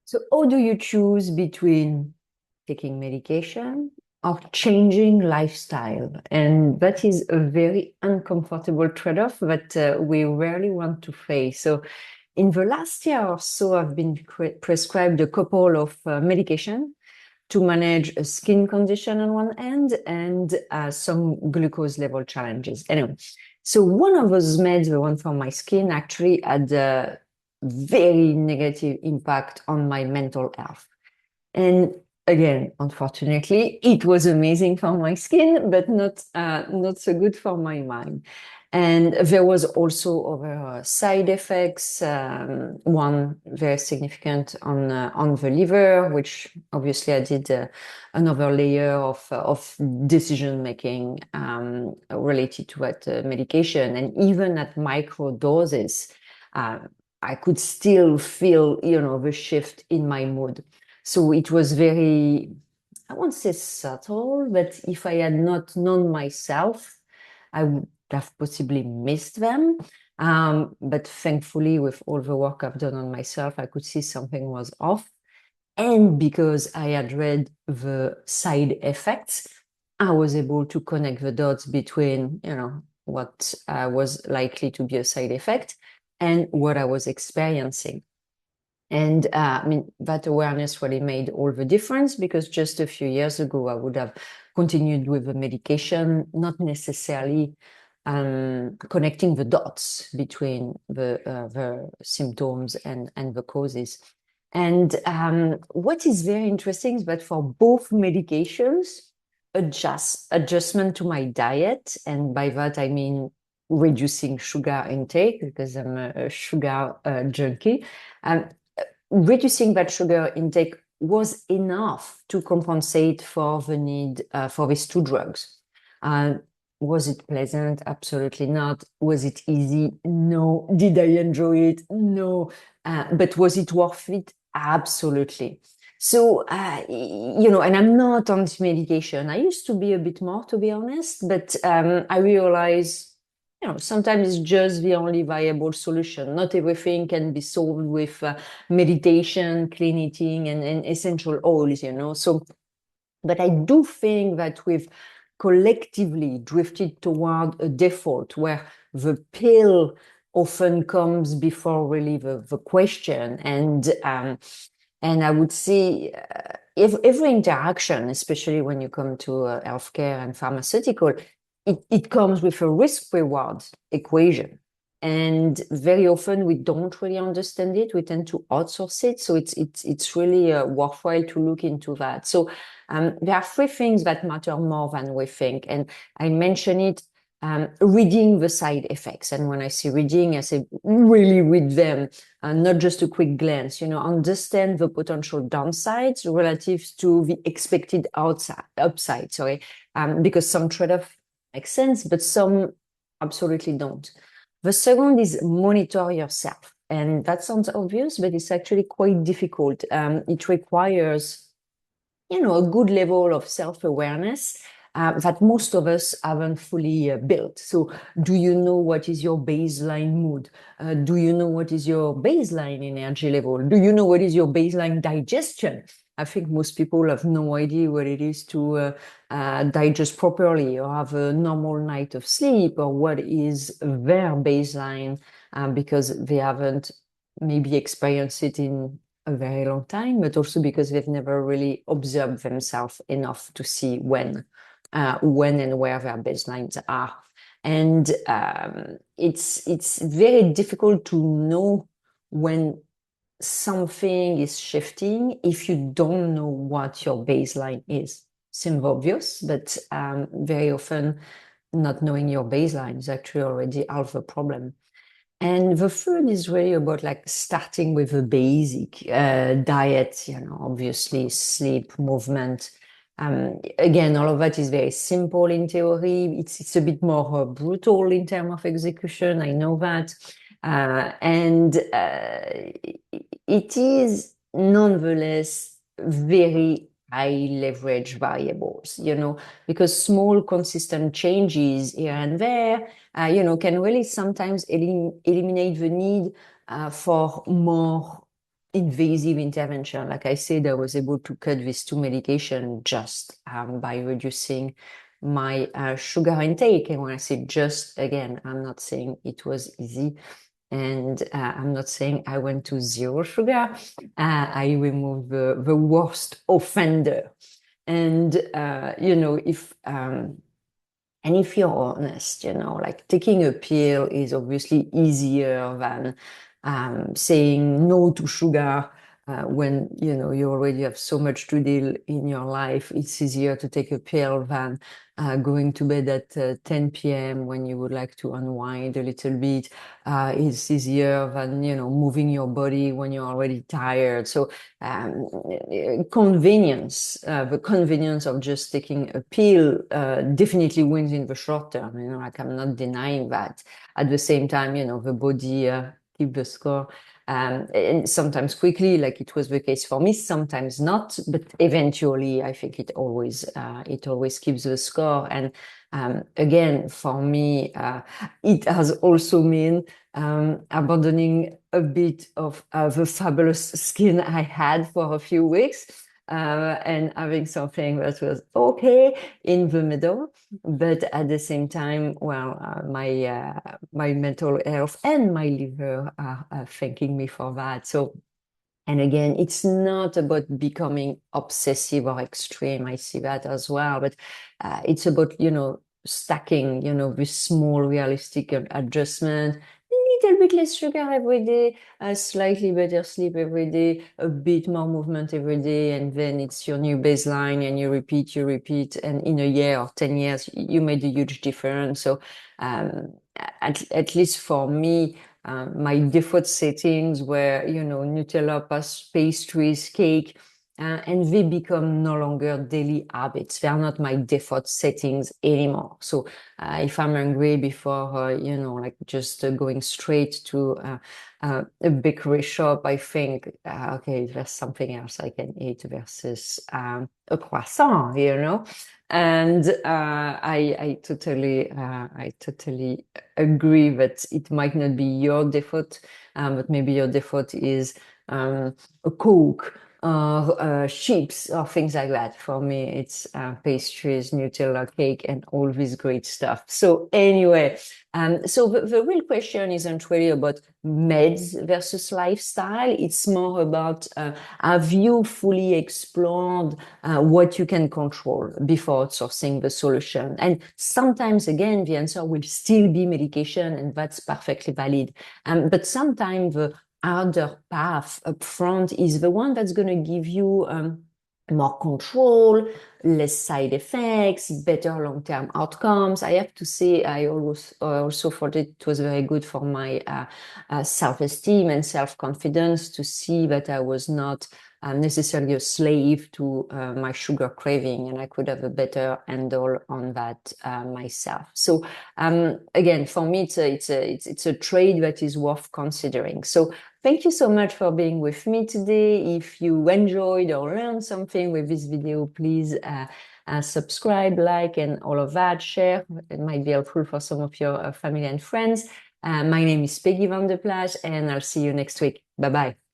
So how do you choose between taking medication or changing lifestyle? And that is a very uncomfortable trade-off that we rarely want to face. So in the last year or so, I've been prescribed a couple of medication to manage a skin condition on one end and some glucose level challenges. Anyway, so one of those meds, the one for my skin, actually had a very negative impact on my mental health. And again, unfortunately, it was amazing for my skin, but not so good for my mind. And there was also other side effects. One very significant on the liver, which obviously I did another layer of decision making related to that medication, and even at micro doses. I could still feel, the shift in my mood. So it was very, I won't say subtle, but if I had not known myself, I would have possibly missed them. But thankfully, with all the work I've done on myself, I could see something was off. And because I had read the side effects, I was able to connect the dots between, what was likely to be a side effect and what I was experiencing. And that awareness really made all the difference, because just a few years ago, I would have continued with the medication, not necessarily connecting the dots between the symptoms and the causes. And what is very interesting is that for both medications, adjustment to my diet, and by that I mean reducing sugar intake, because I'm a sugar junkie. Reducing that sugar intake was enough to compensate for the need for these two drugs. Was it pleasant? Absolutely not. Was it easy? No. Did I enjoy it? No. But was it worth it? Absolutely. So, and I'm not on medication. I used to be a bit more, to be honest, but I realize sometimes it's just the only viable solution. Not everything can be solved with meditation, clean eating, and essential oils, So, but I do think that we've collectively drifted toward a default where the pill often comes before really the question. And I would say if every interaction, especially when you come to healthcare and pharmaceutical, it comes with a risk-reward equation. And very often we don't really understand it. We tend to outsource it. So it's really worthwhile to look into that. So there are three things that matter more than we think. And I mention it, reading the side effects. And when I say reading, I say really read them, not just a quick glance, understand the potential downsides relative to the expected upside, because some trade-off makes sense, but some absolutely don't. The second is monitor yourself. And that sounds obvious, but it's actually quite difficult. It requires, a good level of self-awareness that most of us haven't fully built. So do you know what is your baseline mood? Do you know what is your baseline energy level? Do you know what is your baseline digestion? I think most people have no idea what it is to digest properly or have a normal night of sleep, or what is their baseline, because they haven't maybe experienced it in a very long time, but also because they've never really observed themselves enough to see when and where their baselines are. And it's very difficult to know when something is shifting if you don't know what your baseline is. Seems obvious, but very often not knowing your baseline is actually already half the problem. And the third is really about starting with a basic diet, obviously sleep, movement. Again, all of that is very simple in theory. It's a bit more brutal in terms of execution. I know that. And it is nonetheless very high leverage variables, because small consistent changes here and there, can really sometimes eliminate the need for more invasive intervention. Like I said, I was able to cut these two medications just by reducing my sugar intake. And when I say just, again, I'm not saying it was easy. And I'm not saying I went to zero sugar. I removed the worst offender. And, if you're honest, like taking a pill is obviously easier than saying no to sugar when, you already have so much to deal in your life. It's easier to take a pill than going to bed at 10 p.m. when you would like to unwind a little bit. It's easier than, moving your body when you're already tired. So the convenience of just taking a pill definitely wins in the short term. Like I'm not denying that. At the same time, the body keep the score. And sometimes quickly, like it was the case for me, sometimes not, but eventually I think it always keeps the score. And again, for me, it has also meant abandoning a bit of the fabulous skin I had for a few weeks. And having something that was okay in the middle, but at the same time, well, my mental health and my liver are thanking me for that. So, and again, it's not about becoming obsessive or extreme. I see that as well, but it's about, stacking, with small realistic adjustment, a little bit less sugar every day, slightly better sleep every day, a bit more movement every day, and then it's your new baseline and you repeat, and in a year or 10 years, you made a huge difference. So at least for me, my default settings were, Nutella, pastries, cake, and they become no longer daily habits. They are not my default settings anymore. So if I'm hungry before, like just going straight to a bakery shop, I think, okay, there's something else I can eat versus a croissant, And I totally agree that it might not be your default, but maybe your default is a Coke or chips or things like that. For me, it's pastries, Nutella, cake, and all this great stuff. So anyway, so the real question isn't really about meds versus lifestyle. It's more about have you fully explored what you can control before outsourcing the solution? And sometimes, again, the answer will still be medication, and that's perfectly valid. But sometimes the harder path up front is the one that's going to give you more control, less side effects, better long-term outcomes. I have to say, I also thought it was very good for my self-esteem and self-confidence to see that I was not necessarily a slave to my sugar craving, and I could have a better handle on that myself. So again, for me, it's a trade that is worth considering. So thank you so much for being with me today. If you enjoyed or learned something with this video, please subscribe, like, and all of that. Share. It might be helpful for some of your family and friends. My name is Peggy Van de Plassche, and I'll see you next week. Bye-bye.